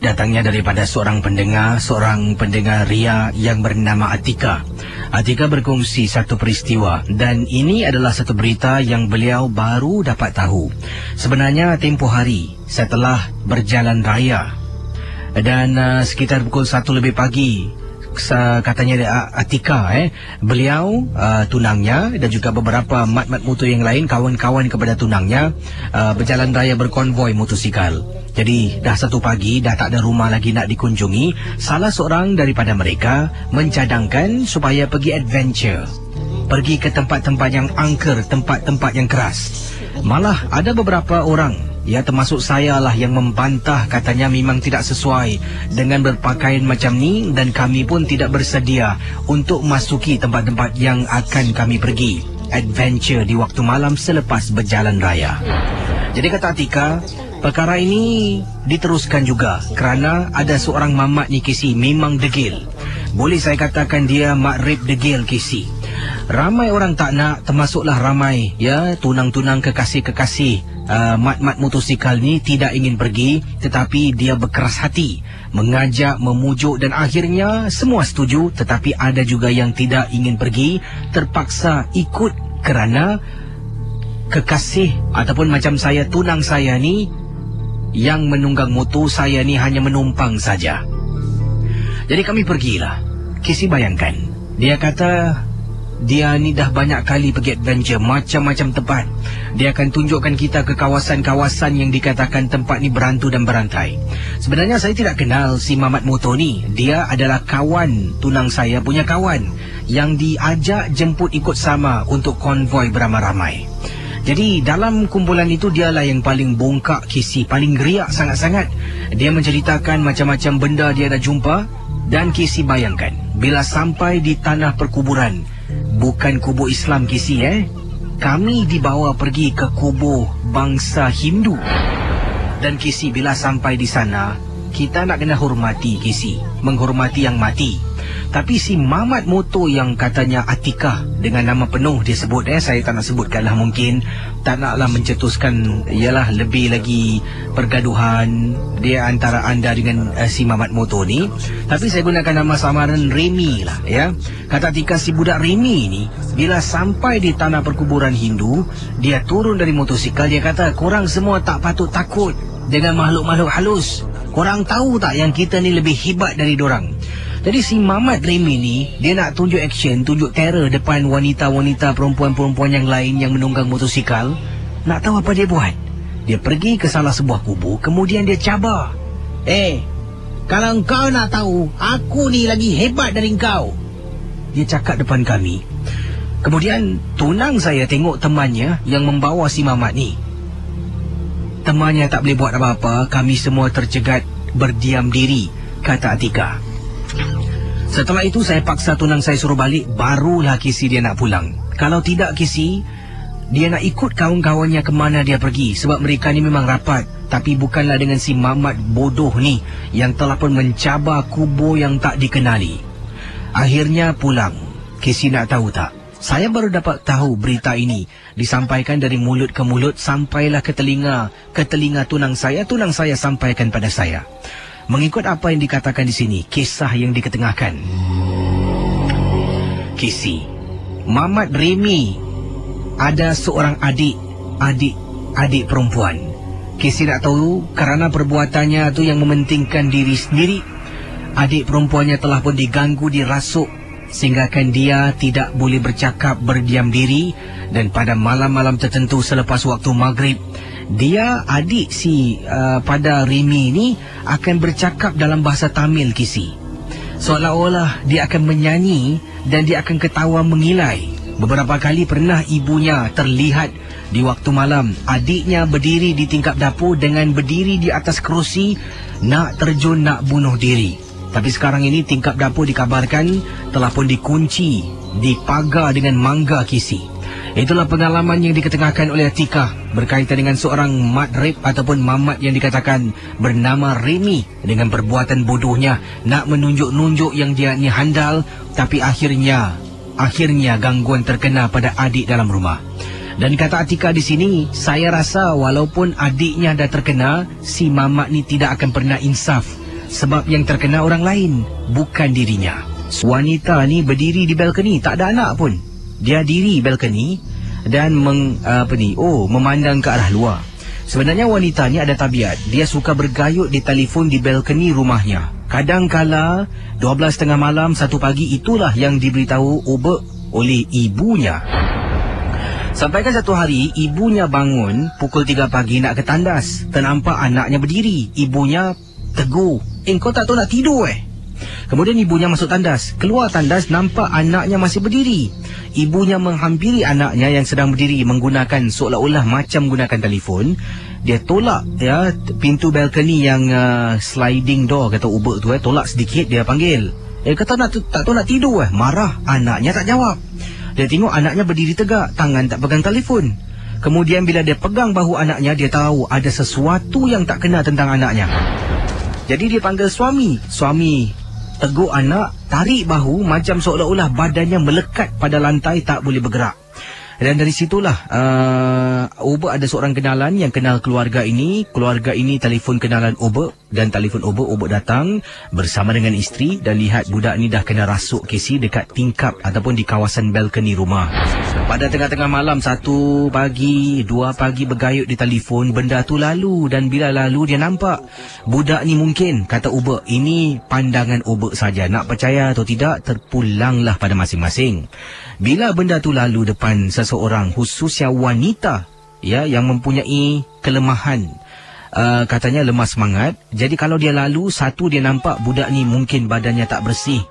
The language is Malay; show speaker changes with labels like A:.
A: datangnya daripada seorang pendengar Ria yang bernama Atika. Atika berkongsi satu peristiwa dan ini adalah satu berita yang beliau baru dapat tahu. Sebenarnya tempoh hari setelah berjalan raya dan sekitar pukul 1 lebih pagi, katanya Atika beliau, tunangnya dan juga beberapa mat-mat motor yang lain, kawan-kawan kepada tunangnya, berjalan raya berkonvoi motosikal. Jadi dah 1 pagi, dah tak ada rumah lagi nak dikunjungi. Salah seorang daripada mereka mencadangkan supaya pergi adventure, pergi ke tempat-tempat yang angker, tempat-tempat yang keras. Malah ada beberapa orang, ya termasuk saya lah, yang membantah, katanya memang tidak sesuai dengan berpakaian macam ni dan kami pun tidak bersedia untuk masuki tempat-tempat yang akan kami pergi adventure di waktu malam selepas berjalan raya. Jadi kata Atika, perkara ini diteruskan juga kerana ada seorang mamat ni Kisi, memang degil. Boleh saya katakan dia makrib degil Kisi. Ramai orang tak nak, termasuklah ramai ya tunang-tunang kekasih-kekasih mat-mat motosikal ni tidak ingin pergi, tetapi dia berkeras hati mengajak, memujuk dan akhirnya semua setuju. Tetapi ada juga yang tidak ingin pergi, terpaksa ikut kerana kekasih ataupun macam saya, tunang saya ni yang menunggang motor, saya ni hanya menumpang saja. Jadi kami pergilah. Kisi bayangkan, dia kata dia ni dah banyak kali pergi adventure macam-macam tempat. Dia akan tunjukkan kita ke kawasan-kawasan yang dikatakan tempat ni berhantu dan berantai. Sebenarnya saya tidak kenal si Mamat Moto ni. Dia adalah kawan tunang saya punya kawan yang diajak jemput ikut sama untuk konvoi beramai-ramai. Jadi dalam kumpulan itu dialah yang paling bongkak Kisi, paling geriak sangat-sangat. Dia menceritakan macam-macam benda dia dah jumpa. Dan Kisi bayangkan, bila sampai di tanah perkuburan, bukan kubur Islam Kisi kami dibawa pergi ke kubur bangsa Hindu. Dan Kisi, bila sampai di sana, kita nak kena hormati Kisi, menghormati yang mati. Tapi si Mamat Moto yang katanya Atika, dengan nama penuh dia sebut, saya tak nak sebutkanlah, mungkin tak naklah mencetuskan ialah lebih lagi pergaduhan dia antara anda dengan si Mamat Moto ni. Tapi saya gunakan nama samaran Remy lah ya. Kata Atika, si budak Remy ni bila sampai di tanah perkuburan Hindu, dia turun dari motosikal. Dia kata, korang semua tak patut takut dengan makhluk-makhluk halus. Korang tahu tak yang kita ni lebih hebat dari dorang. Jadi si Mamat Remy ni, dia nak tunjuk action, tunjuk terror depan wanita-wanita, perempuan-perempuan yang lain yang menunggang motosikal. Nak tahu apa dia buat? Dia pergi ke salah sebuah kubur, kemudian dia cabar. Kalau kau nak tahu, aku ni lagi hebat dari kau, dia cakap depan kami. Kemudian tunang saya tengok temannya yang membawa si Mamat ni. Temannya tak boleh buat apa-apa, kami semua tercegat berdiam diri, kata Atika. Setelah itu saya paksa tunang saya suruh balik, barulah Kisi dia nak pulang. Kalau tidak Kisi, dia nak ikut kawan-kawannya ke mana dia pergi. Sebab mereka ni memang rapat, tapi bukanlah dengan si Mamat bodoh ni yang telah pun mencabar kubur yang tak dikenali. Akhirnya pulang. Kisi nak tahu tak? Saya baru dapat tahu berita ini disampaikan dari mulut ke mulut, sampailah ke telinga tunang saya sampaikan pada saya. Mengikut apa yang dikatakan di sini, kisah yang diketengahkan. Kisi, Mamat Remy ada seorang adik perempuan. Kisi nak tahu kerana perbuatannya tu yang mementingkan diri sendiri, adik perempuannya telah pun diganggu, dirasuk sehinggakan dia tidak boleh bercakap, berdiam diri. Dan pada malam-malam tertentu selepas waktu maghrib, dia adik pada Remy ni akan bercakap dalam bahasa Tamil Kisi. Seolah-olah dia akan menyanyi dan dia akan ketawa mengilai. Beberapa kali pernah ibunya terlihat di waktu malam adiknya berdiri di tingkap dapur dengan berdiri di atas kerusi nak terjun, nak bunuh diri. Tapi sekarang ini tingkap dapur dikabarkan telah pun dikunci, dipagar dengan mangga Kisi. Itulah pengalaman yang diketengahkan oleh Atika berkaitan dengan seorang matrib ataupun mamat yang dikatakan bernama Remy dengan perbuatan bodohnya nak menunjuk-nunjuk yang dia ni handal, tapi akhirnya gangguan terkena pada adik dalam rumah. Dan kata Atika di sini, saya rasa walaupun adiknya dah terkena, si mamat ni tidak akan pernah insaf sebab yang terkena orang lain, bukan dirinya. Wanita ni berdiri di balkoni, tak ada anak pun. Dia diri balkoni dan memandang ke arah luar. Sebenarnya wanita ni ada tabiat, dia suka bergayut di telefon di balkoni rumahnya. Kadang-kala 12:30 malam, 1 pagi, itulah yang diberitahu ubek oleh ibunya. Sampaikan satu hari, ibunya bangun pukul 3 pagi nak ke tandas. Ternampak anaknya berdiri. Ibunya tegur, kau tak tahu nak tidur Kemudian ibunya masuk tandas. Keluar tandas, nampak anaknya masih berdiri. Ibunya menghampiri anaknya yang sedang berdiri menggunakan seolah-olah macam gunakan telefon. Dia tolak pintu balkoni yang sliding door, kata ubek tu tolak sedikit, dia panggil. Kata tak tahu nak tidur Marah, anaknya tak jawab. Dia tengok anaknya berdiri tegak, tangan tak pegang telefon. Kemudian bila dia pegang bahu anaknya, dia tahu ada sesuatu yang tak kena tentang anaknya. Jadi dia panggil suami. Suami tegur anak, tarik bahu macam seolah-olah badannya melekat pada lantai, tak boleh bergerak. Dan dari situlah Ubek ada seorang kenalan yang kenal keluarga ini. Keluarga ini telefon kenalan Ubek, dan telefon Ubek datang bersama dengan isteri dan lihat budak ni dah kena rasuk kesi dekat tingkap ataupun di kawasan balkoni rumah. Pada tengah-tengah malam, 1 pagi, 2 pagi bergayut di telefon, benda tu lalu. Dan bila lalu dia nampak budak ni, mungkin kata Ubek, ini pandangan Ubek saja, nak percaya atau tidak terpulanglah pada masing-masing. Bila benda tu lalu depan seseorang, khususnya wanita yang mempunyai kelemahan, katanya lemah semangat. Jadi kalau dia lalu, satu, dia nampak budak ni mungkin badannya tak bersih.